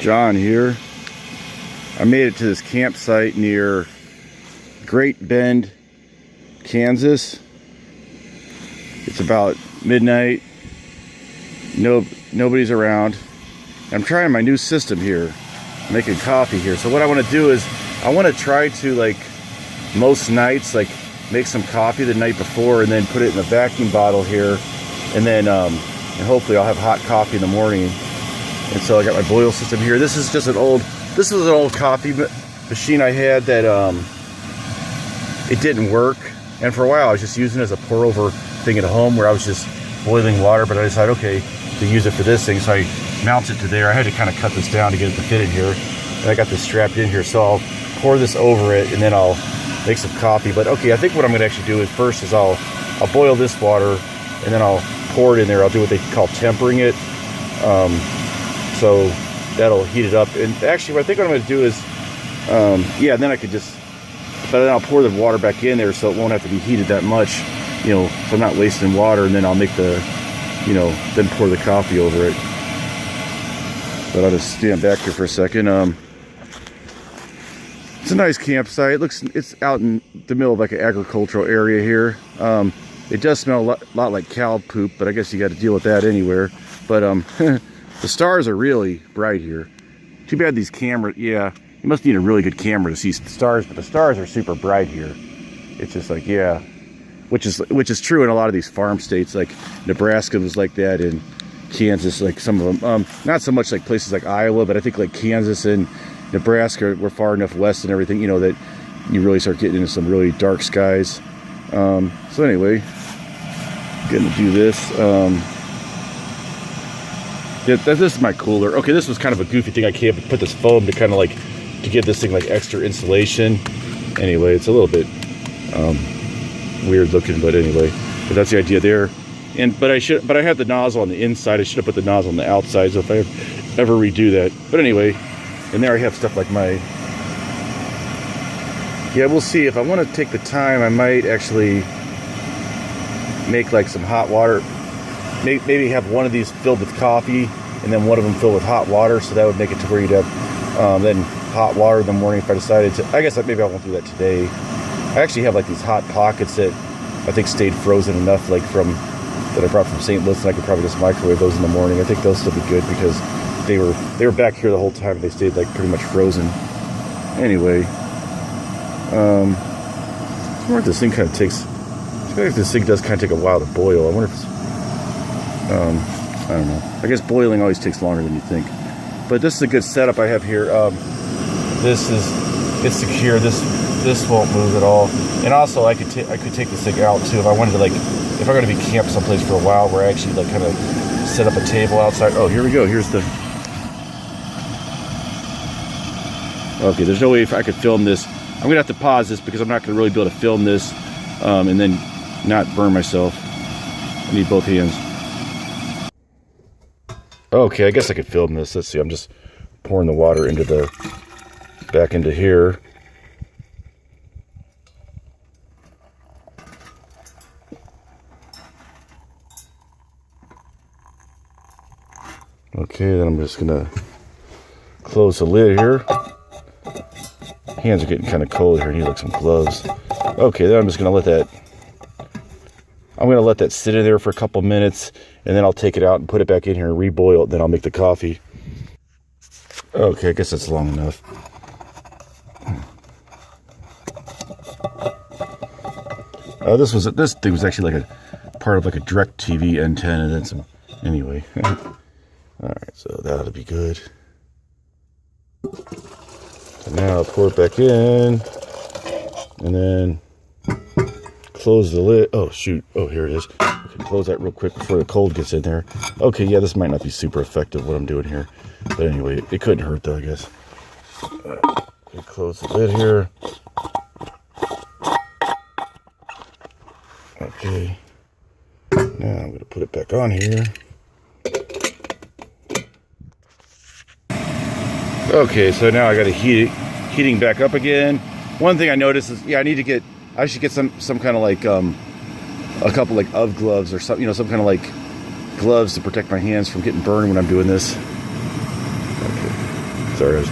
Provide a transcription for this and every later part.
John here. I made it to this campsite near Great Bend, Kansas. It's about midnight. Nobody's around. I'm trying my new system here, making coffee here. So what I want to do is I want to try to, like most nights, like make some coffee the night before and then put it in a vacuum bottle here, and then and hopefully I'll have hot coffee in the morning. And so I got my boil system here. This is just an old coffee machine I had that it didn't work, and for a while I was just using it as a pour over thing at home where I was just boiling water, but I decided, okay, to use it for this thing, so I mount it to there. I had to kind of cut this down to get it to fit in here, and I got this strapped in here, so I'll pour this over it and then I'll make some coffee. But okay, I think what I'm going to actually do is first is I'll boil this water and then I'll pour it in there. I'll do what they call tempering it, so that'll heat it up. And actually I think what I'm going to do is yeah, then I could just, but then I'll pour the water back in there so it won't have to be heated that much, you know, so I'm not wasting water. And then I'll make the, you know, then pour the coffee over it. But I'll just stand back here for a second. It's a nice campsite. It's out in the middle of like an agricultural area here. It does smell a lot like cow poop, but I guess you got to deal with that anywhere. But the stars are really bright here. Too bad these cameras, yeah, you must need a really good camera to see the stars, but the stars are super bright here. It's just like, yeah, which is true in a lot of these farm states. Like Nebraska was like that, and Kansas, like some of them. Not so much like places like Iowa, but I think like Kansas and Nebraska were far enough west and everything, you know, that you really start getting into some really dark skies. So anyway, getting to do this. Yeah, this is my cooler. Okay, this was kind of a goofy thing. I can't put this foam to kind of like to give this thing like extra insulation. Anyway, it's a little bit weird looking, but anyway, but that's the idea there. But I have the nozzle on the inside. I should have put the nozzle on the outside, so if I ever redo that. But anyway, and there I have stuff like my, yeah, we'll see. If I want to take the time, I might actually make like some hot water. Maybe have one of these filled with coffee and then one of them filled with hot water, so that would make it to where you'd have then hot water in the morning if I decided to. I guess maybe I won't do that today. I actually have like these hot pockets that I think stayed frozen enough, like that I brought from St. Louis, and I could probably just microwave those in the morning. I think they'll still be good because they were back here the whole time and they stayed like pretty much frozen. Anyway, I wonder if this thing kind of takes. I feel like this thing does kind of take a while to boil. I wonder if it's, I don't know. I guess boiling always takes longer than you think. But this is a good setup I have here. It's secure. This won't move at all. And also I could take this thing out too if I wanted to, like, if I'm going to be camped someplace for a while where I actually like kind of set up a table outside. Oh, here we go. Here's the. Okay, there's no way if I could film this. I'm going to have to pause this because I'm not going to really be able to film this and then not burn myself. I need both hands. Okay, I guess I could film this. Let's see. I'm just pouring the water back into here. Okay, then I'm just gonna close the lid here. Hands are getting kind of cold here. I need like some gloves. Okay, then I'm just gonna let that. I'm gonna let that sit in there for a couple minutes, and then I'll take it out and put it back in here and reboil it. Then I'll make the coffee. Okay, I guess that's long enough. This thing was actually like a part of like a direct TV antenna, and then some. Anyway. Alright, so that ought to be good. So now I'll pour it back in, and then close the lid. Oh, shoot. Oh, here it is. Okay, close that real quick before the cold gets in there. Okay, yeah, this might not be super effective, what I'm doing here. But anyway, it couldn't hurt, though, I guess. Okay, close the lid here. Okay. Now I'm going to put it back on here. Okay, so now I got to heating back up again. One thing I noticed is, yeah, I should get some kind of like a couple like UV gloves or something, you know, some kind of like gloves to protect my hands from getting burned when I'm doing this. Okay. sorry. I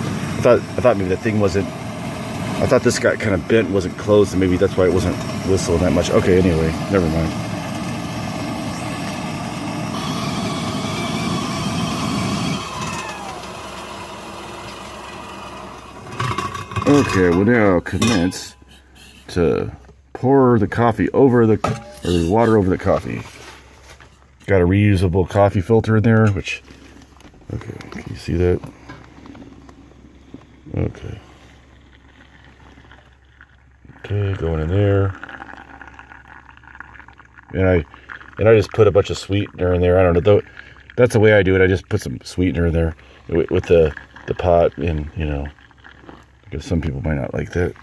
thought maybe that thing wasn't. I thought this got kind of bent, wasn't closed, and maybe that's why it wasn't whistling that much. Okay, anyway, never mind. Okay, we'll now commence to pour the coffee over the water over the coffee. Got a reusable coffee filter in there, which, okay, can you see that? Okay. Okay, going in there. And I just put a bunch of sweetener in there. I don't know, though. That's the way I do it. I just put some sweetener in there with the pot, and you know, because some people might not like that.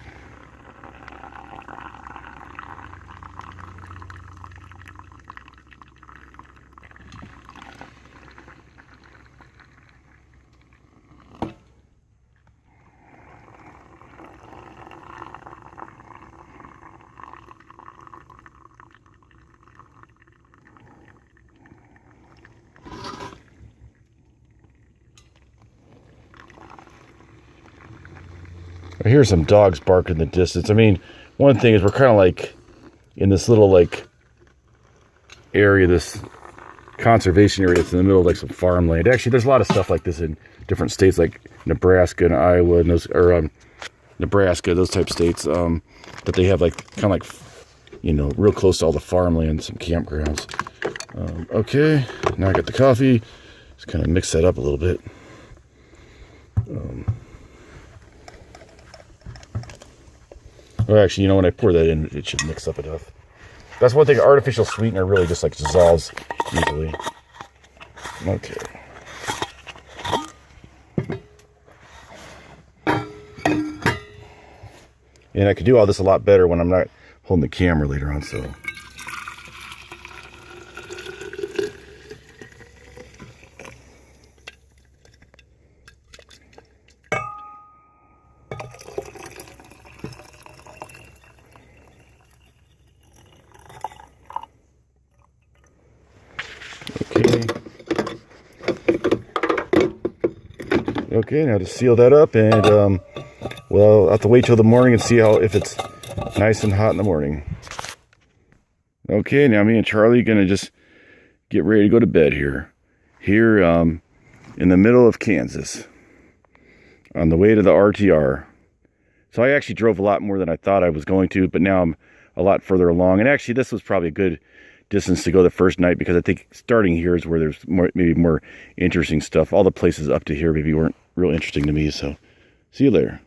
I hear some dogs barking in the distance. I mean, one thing is we're kind of like in this little like area, this conservation area that's in the middle of like some farmland. Actually, there's a lot of stuff like this in different states like Nebraska and Iowa and those, or Nebraska, those type states, that they have like kind of like, you know, real close to all the farmland, some campgrounds. Okay, now I got the coffee. Just kind of mix that up a little bit. Well, actually, you know, when I pour that in, it should mix up enough. That's one thing, artificial sweetener really just like dissolves easily. Okay. And I could do all this a lot better when I'm not holding the camera later on, so. Okay, now to seal that up, and well, I'll have to wait till the morning and see if it's nice and hot in the morning. Okay, now me and Charlie are gonna just get ready to go to bed here in the middle of Kansas, on the way to the RTR. So I actually drove a lot more than I thought I was going to, but now I'm a lot further along. And actually, this was probably a good distance to go the first night, because I think starting here is where there's maybe more interesting stuff. All the places up to here maybe weren't real interesting to me. So see you later.